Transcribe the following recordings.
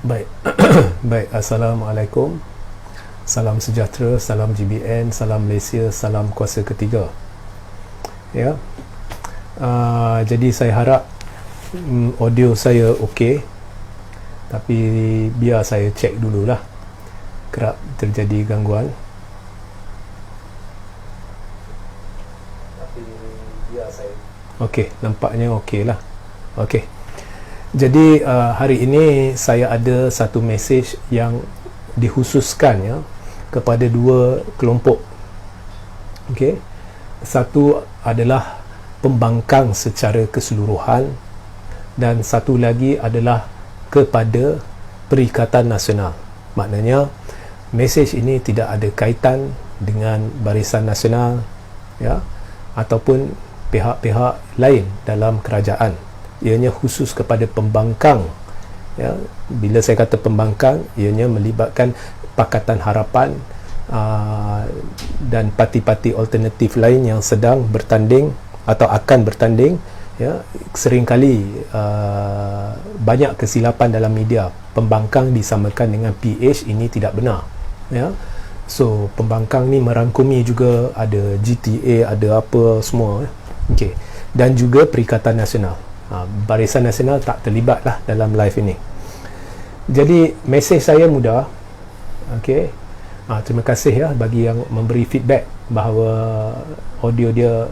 Baik. Baik, Assalamualaikum. Salam sejahtera, salam GBN, salam Malaysia, salam kuasa ketiga. Ya. Jadi saya harap audio saya okey. Tapi biar saya cek dululah. Kerap terjadi gangguan. Tapi biar saya okey, nampaknya okey lah. Okey. Jadi hari ini saya ada satu mesej yang dikhususkan ya kepada dua kelompok. Okey. Satu adalah pembangkang secara keseluruhan dan satu lagi adalah kepada Perikatan Nasional. Maknanya mesej ini tidak ada kaitan dengan Barisan Nasional ya ataupun pihak-pihak lain dalam kerajaan. Ianya khusus kepada pembangkang ya. Bila saya kata pembangkang, ianya melibatkan Pakatan Harapan dan parti-parti alternatif lain yang sedang bertanding atau akan bertanding ya. Seringkali banyak kesilapan dalam media, pembangkang disamakan dengan PH, ini tidak benar ya. So pembangkang ni merangkumi juga ada GTA, ada apa semua okey, dan juga Perikatan Nasional. Barisan Nasional tak terlibat lah dalam live ini. Jadi mesej saya mudah. Okey. Terima kasih ya bagi yang memberi feedback bahawa audio dia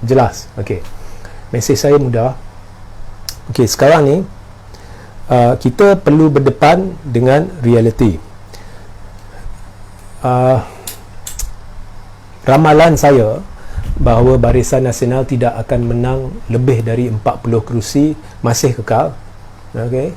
jelas. Okey. Mesej saya mudah. Okey, sekarang ni kita perlu berdepan dengan realiti. Ramalan saya bahawa Barisan Nasional tidak akan menang lebih dari 40 kerusi masih kekal. Okey.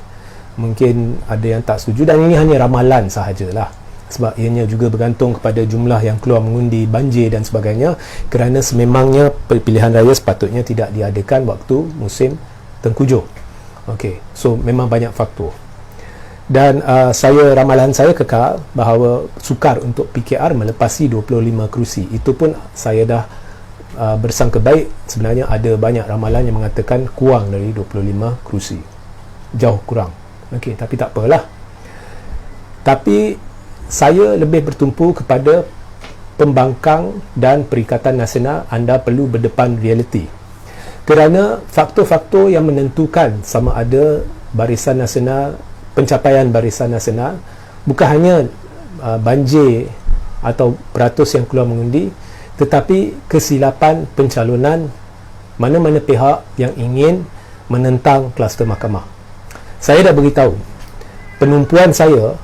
Mungkin ada yang tak setuju dan ini hanya ramalan sahajalah. Sebab ianya juga bergantung kepada jumlah yang keluar mengundi, banjir dan sebagainya, kerana sememangnya pilihan raya sepatutnya tidak diadakan waktu musim tengkujuh. Okey. So memang banyak faktor. Dan ramalan saya kekal bahawa sukar untuk PKR melepasi 25 kerusi. Itu pun saya dah bersangka baik. Sebenarnya ada banyak ramalan yang mengatakan kurang dari 25 kerusi, jauh kurang. Okey, tapi tak apalah. Tapi saya lebih bertumpu kepada pembangkang dan Perikatan Nasional. Anda perlu berdepan realiti, kerana faktor-faktor yang menentukan sama ada Barisan Nasional, pencapaian Barisan Nasional bukan hanya banjir atau peratus yang keluar mengundi, tetapi kesilapan pencalonan mana-mana pihak yang ingin menentang kluster mahkamah. Saya dah beritahu, penumpuan saya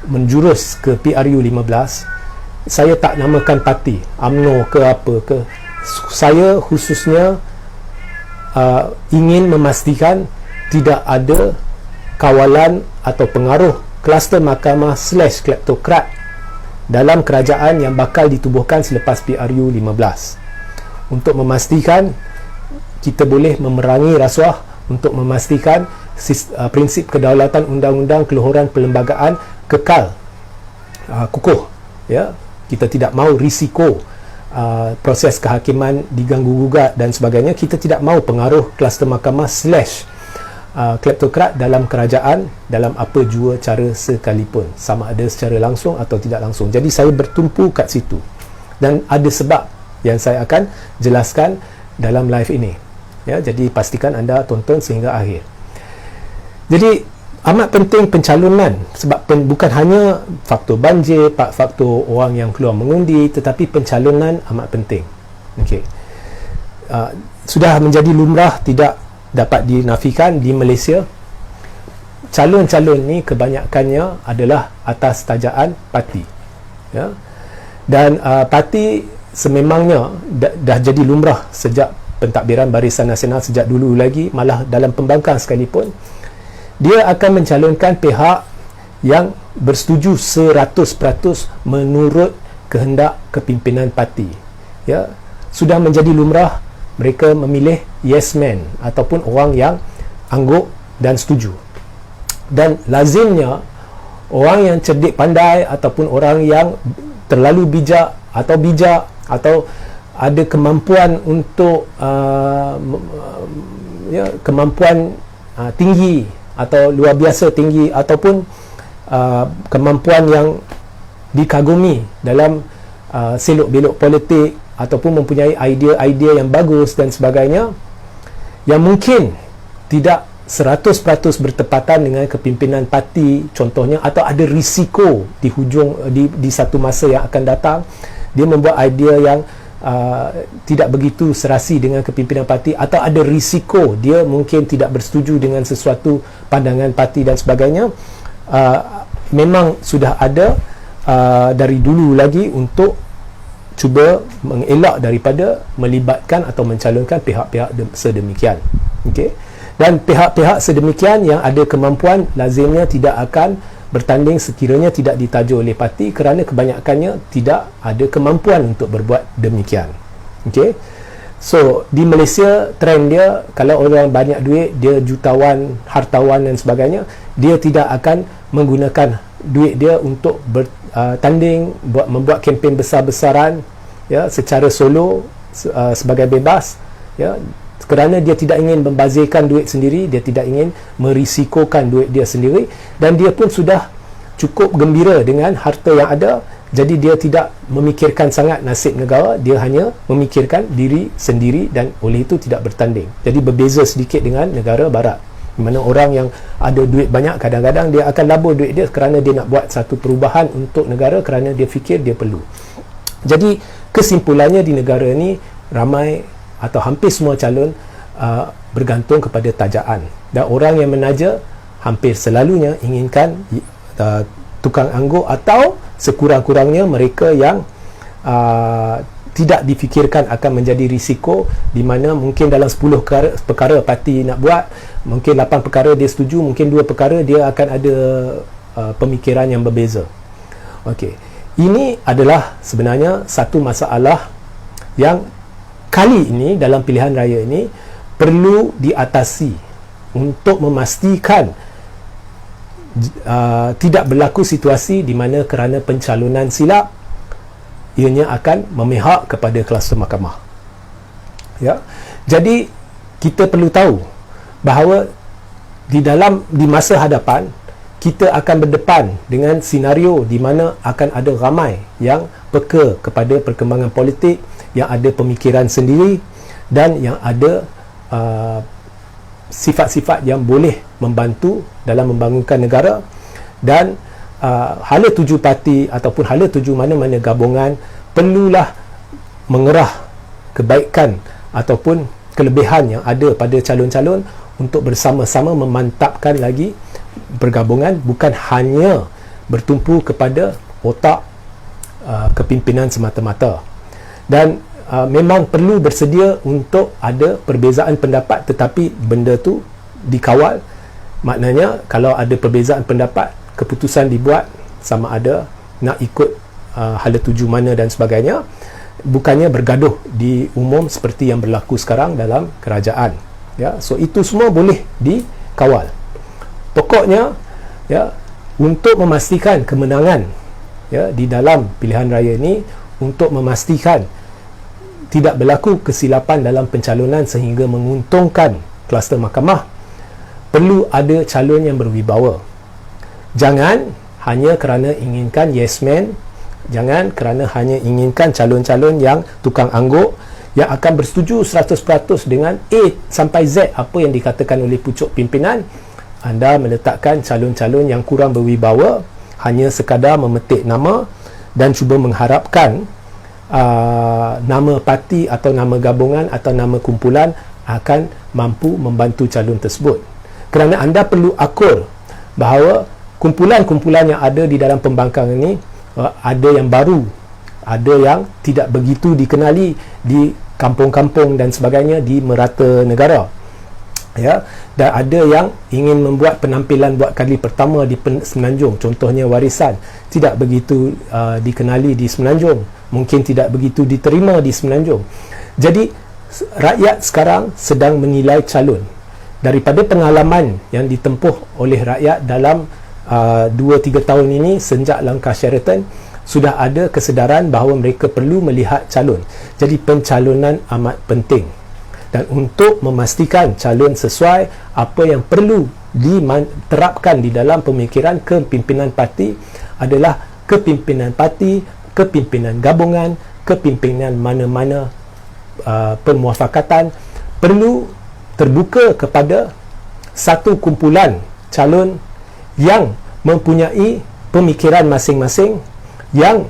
menjurus ke PRU 15. Saya tak namakan parti UMNO ke apa ke. Saya khususnya ingin memastikan tidak ada kawalan atau pengaruh kluster mahkamah / kleptokrat dalam kerajaan yang bakal ditubuhkan selepas PRU 15, untuk memastikan kita boleh memerangi rasuah, untuk memastikan prinsip kedaulatan undang-undang keluhuran perlembagaan kekal kukuh ya. Kita tidak mahu risiko proses kehakiman diganggu-gugat dan sebagainya. Kita tidak mahu pengaruh kluster mahkamah / kleptokrat dalam kerajaan dalam apa jua cara sekalipun, sama ada secara langsung atau tidak langsung. Jadi saya bertumpu kat situ dan ada sebab yang saya akan jelaskan dalam live ini ya. Jadi pastikan anda tonton sehingga akhir. Jadi amat penting pencalonan, sebab bukan hanya faktor banjir, faktor orang yang keluar mengundi, tetapi pencalonan amat penting. Okey. Sudah menjadi lumrah, tidak dapat dinafikan di Malaysia. Calon-calon ni kebanyakannya adalah atas tajaan parti ya. Dan parti sememangnya dah jadi lumrah sejak pentadbiran Barisan Nasional, sejak dulu lagi, malah dalam pembangkang sekalipun, dia akan mencalonkan pihak yang bersetuju 100% menurut kehendak kepimpinan parti ya. Sudah menjadi lumrah mereka memilih yes man ataupun orang yang angguk dan setuju. Dan lazimnya orang yang cerdik pandai ataupun orang yang terlalu bijak atau ada kemampuan untuk kemampuan tinggi atau luar biasa tinggi, ataupun kemampuan yang dikagumi dalam selok belok politik, ataupun mempunyai idea-idea yang bagus dan sebagainya, yang mungkin tidak 100% bertepatan dengan kepimpinan parti contohnya, atau ada risiko di hujung di satu masa yang akan datang dia membuat idea yang tidak begitu serasi dengan kepimpinan parti, atau ada risiko dia mungkin tidak bersetuju dengan sesuatu pandangan parti dan sebagainya. Memang sudah ada dari dulu lagi untuk cuba mengelak daripada melibatkan atau mencalonkan pihak-pihak sedemikian. Okey. Dan pihak-pihak sedemikian yang ada kemampuan lazimnya tidak akan bertanding sekiranya tidak ditaja oleh parti, kerana kebanyakannya tidak ada kemampuan untuk berbuat demikian. Okey. So di Malaysia trend dia, kalau orang banyak duit, dia jutawan, hartawan dan sebagainya, dia tidak akan menggunakan duit dia untuk bertanding, membuat kempen besar-besaran ya secara solo sebagai bebas ya, kerana dia tidak ingin membazirkan duit sendiri, dia tidak ingin merisikokan duit dia sendiri, dan dia pun sudah cukup gembira dengan harta yang ada, jadi dia tidak memikirkan sangat nasib negara, dia hanya memikirkan diri sendiri dan oleh itu tidak bertanding. Jadi berbeza sedikit dengan negara barat, di mana orang yang ada duit banyak kadang-kadang dia akan labur duit dia kerana dia nak buat satu perubahan untuk negara, kerana dia fikir dia perlu. Jadi kesimpulannya, di negara ni ramai atau hampir semua calon bergantung kepada tajaan, dan orang yang menaja hampir selalunya inginkan tukang angguk, atau sekurang-kurangnya mereka yang tidak difikirkan akan menjadi risiko, di mana mungkin dalam 10 perkara parti nak buat, mungkin 8 perkara dia setuju, mungkin 2 perkara dia akan ada pemikiran yang berbeza. Okey, ini adalah sebenarnya satu masalah yang kali ini dalam pilihan raya ini perlu diatasi untuk memastikan tidak berlaku situasi di mana kerana pencalonan silap ianya akan memihak kepada kluster mahkamah. Ya. Jadi kita perlu tahu bahawa di masa hadapan kita akan berdepan dengan senario di mana akan ada ramai yang peka kepada perkembangan politik, yang ada pemikiran sendiri, dan yang ada sifat-sifat yang boleh membantu dalam membangunkan negara, dan hala tuju parti ataupun hala tuju mana-mana gabungan perlulah mengerah kebaikan ataupun kelebihan yang ada pada calon-calon untuk bersama-sama memantapkan lagi pergabungan, bukan hanya bertumpu kepada otak kepimpinan semata-mata. Dan memang perlu bersedia untuk ada perbezaan pendapat, tetapi benda tu dikawal. Maknanya kalau ada perbezaan pendapat, keputusan dibuat sama ada nak ikut hala tuju mana dan sebagainya, bukannya bergaduh di umum seperti yang berlaku sekarang dalam kerajaan. Ya, so itu semua boleh dikawal. Pokoknya ya, untuk memastikan kemenangan ya di dalam pilihan raya ini, untuk memastikan tidak berlaku kesilapan dalam pencalonan sehingga menguntungkan kluster mahkamah, perlu ada calon yang berwibawa. Jangan hanya kerana inginkan yes man, jangan kerana hanya inginkan calon-calon yang tukang angguk, yang akan bersetuju 100% dengan A sampai Z apa yang dikatakan oleh pucuk pimpinan. Anda meletakkan calon-calon yang kurang berwibawa, hanya sekadar memetik nama dan cuba mengharapkan nama parti atau nama gabungan atau nama kumpulan akan mampu membantu calon tersebut. Kerana anda perlu akur bahawa kumpulan-kumpulan yang ada di dalam pembangkang ini ada yang baru, ada yang tidak begitu dikenali di kampung-kampung dan sebagainya di merata negara. Ya, dan ada yang ingin membuat penampilan buat kali pertama di Semenanjung, contohnya Warisan, tidak begitu dikenali di Semenanjung, mungkin tidak begitu diterima di Semenanjung. Jadi rakyat sekarang sedang menilai calon daripada pengalaman yang ditempuh oleh rakyat dalam 2-3 tahun ini sejak langkah Sheraton. Sudah ada kesedaran bahawa mereka perlu melihat calon. Jadi pencalonan amat penting. Dan untuk memastikan calon sesuai apa yang perlu diterapkan di dalam pemikiran kepimpinan parti adalah kepimpinan parti, kepimpinan gabungan, kepimpinan mana-mana permuafakatan perlu terbuka kepada satu kumpulan calon yang mempunyai pemikiran masing-masing yang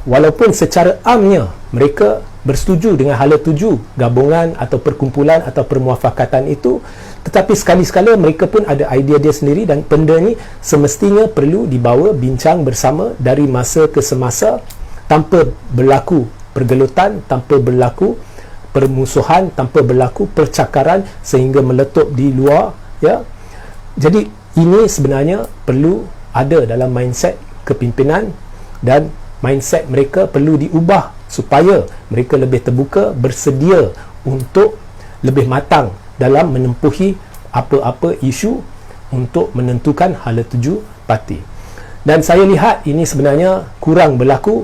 walaupun secara amnya mereka bersetuju dengan hala tuju gabungan atau perkumpulan atau permuafakatan itu, tetapi sekali-sekala mereka pun ada idea dia sendiri, dan benda ni semestinya perlu dibawa bincang bersama dari masa ke semasa tanpa berlaku pergelutan, tanpa berlaku permusuhan, tanpa berlaku percakaran sehingga meletup di luar, ya. Jadi ini sebenarnya perlu ada dalam mindset kepimpinan, dan mindset mereka perlu diubah supaya mereka lebih terbuka, bersedia untuk lebih matang dalam menempuhi apa-apa isu untuk menentukan hala tuju parti. Dan saya lihat ini sebenarnya kurang berlaku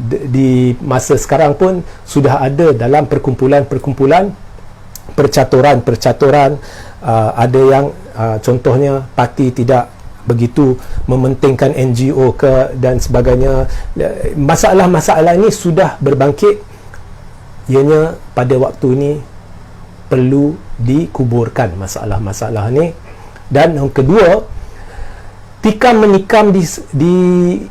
di masa sekarang pun. Sudah ada dalam perkumpulan-perkumpulan, percaturan-percaturan, ada yang contohnya parti tidak begitu mementingkan NGO ke dan sebagainya. Masalah-masalah ini sudah berbangkit, ianya pada waktu ini perlu dikuburkan masalah-masalah ini. Dan yang kedua, tikam menikam di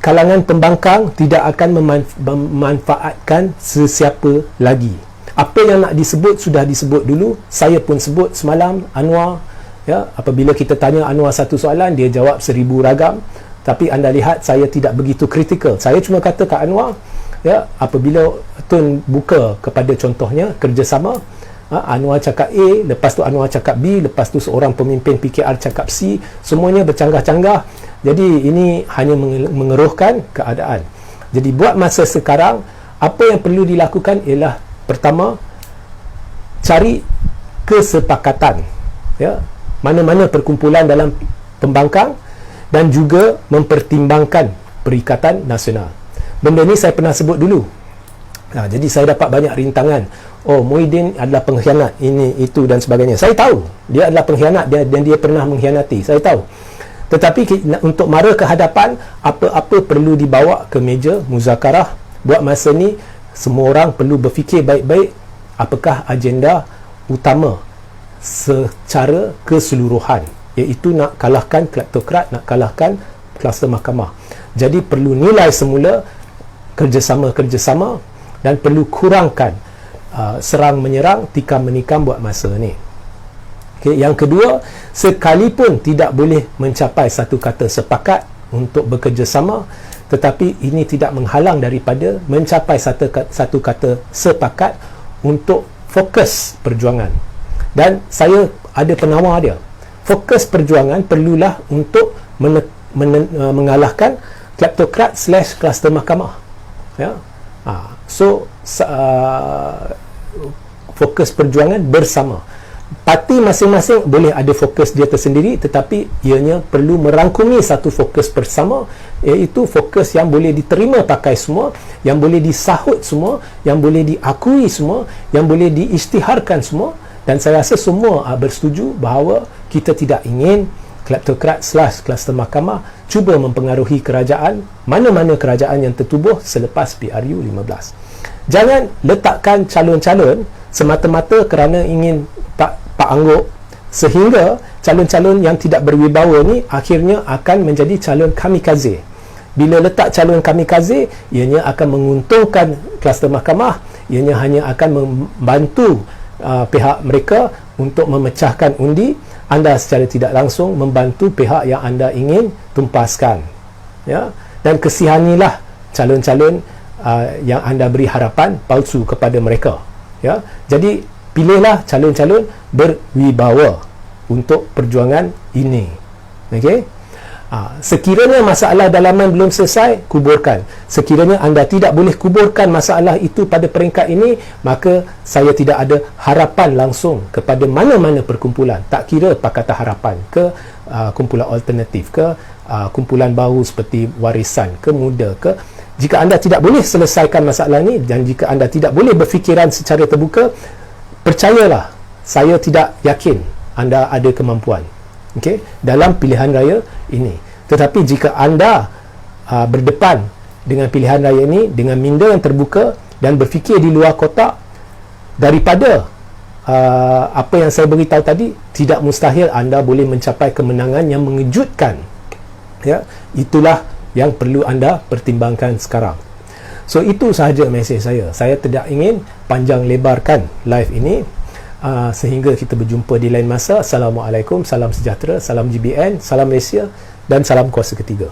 kalangan pembangkang tidak akan memanfaatkan sesiapa lagi. Apa yang nak disebut sudah disebut dulu. Saya pun sebut semalam, Anwar, ya, apabila kita tanya Anwar satu soalan, dia jawab 1000 ragam. Tapi anda lihat saya tidak begitu kritikal. Saya cuma kata kat Anwar, ya, apabila Tun buka kepada contohnya kerjasama, Anwar cakap A, lepas tu Anwar cakap B, lepas tu seorang pemimpin PKR cakap C, semuanya bercanggah-canggah. Jadi ini hanya mengeruhkan keadaan. Jadi buat masa sekarang, apa yang perlu dilakukan ialah, pertama, cari kesepakatan, ya, mana-mana perkumpulan dalam pembangkang, dan juga mempertimbangkan Perikatan Nasional. Benda ni saya pernah sebut dulu. Jadi saya dapat banyak rintangan. Oh, Muhyiddin adalah pengkhianat, ini, itu dan sebagainya. Saya tahu dia adalah pengkhianat, dan dia pernah mengkhianati. Saya tahu. Tetapi untuk mara ke hadapan, apa-apa perlu dibawa ke meja muzakarah. Buat masa ni, semua orang perlu berfikir baik-baik apakah agenda utama secara keseluruhan, iaitu nak kalahkan kleptokrat, nak kalahkan kluster mahkamah. Jadi perlu nilai semula kerjasama-kerjasama, dan perlu kurangkan serang menyerang, tikam menikam buat masa ni. Okay. Yang kedua, sekalipun tidak boleh mencapai satu kata sepakat untuk bekerjasama, tetapi ini tidak menghalang daripada mencapai satu kata sepakat untuk fokus perjuangan. Dan saya ada penawar dia. Fokus perjuangan perlulah untuk mengalahkan kleptokrat / kluster mahkamah, ya. So fokus perjuangan bersama. Parti masing-masing boleh ada fokus dia tersendiri, tetapi ianya perlu merangkumi satu fokus bersama, iaitu fokus yang boleh diterima pakai semua, yang boleh disahut semua, yang boleh diakui semua, yang boleh diisytiharkan semua. Dan saya rasa semua bersetuju bahawa kita tidak ingin kleptokrat / kluster mahkamah cuba mempengaruhi kerajaan, mana-mana kerajaan yang tertubuh selepas PRU 15. Jangan letakkan calon-calon semata-mata kerana ingin Pak Angguk, sehingga calon-calon yang tidak berwibawa ni akhirnya akan menjadi calon kamikaze. Bila letak calon kamikaze, ianya akan menguntungkan kluster mahkamah, ianya hanya akan membantu pihak mereka untuk memecahkan undi. Anda secara tidak langsung membantu pihak yang anda ingin tumpaskan, ya. Dan kesihanilah calon-calon yang anda beri harapan palsu kepada mereka, ya. Jadi pilihlah calon-calon berwibawa untuk perjuangan ini. Okey. Sekiranya masalah dalaman belum selesai, kuburkan. Sekiranya anda tidak boleh kuburkan masalah itu pada peringkat ini, maka saya tidak ada harapan langsung kepada mana-mana perkumpulan, tak kira Pakatan Harapan ke kumpulan alternatif ke kumpulan baru seperti Warisan ke Muda ke. Jika anda tidak boleh selesaikan masalah ini, dan jika anda tidak boleh berfikiran secara terbuka, percayalah, saya tidak yakin anda ada kemampuan. okey, dalam pilihan raya ini. Tetapi jika anda berdepan dengan pilihan raya ini dengan minda yang terbuka dan berfikir di luar kotak, daripada apa yang saya beritahu tadi, tidak mustahil anda boleh mencapai kemenangan yang mengejutkan. Ya, itulah yang perlu anda pertimbangkan sekarang. So itu sahaja mesej saya. Saya tidak ingin panjang lebarkan live ini, sehingga kita berjumpa di lain masa. Assalamualaikum, salam sejahtera, salam GBN, salam Malaysia dan salam kuasa ketiga.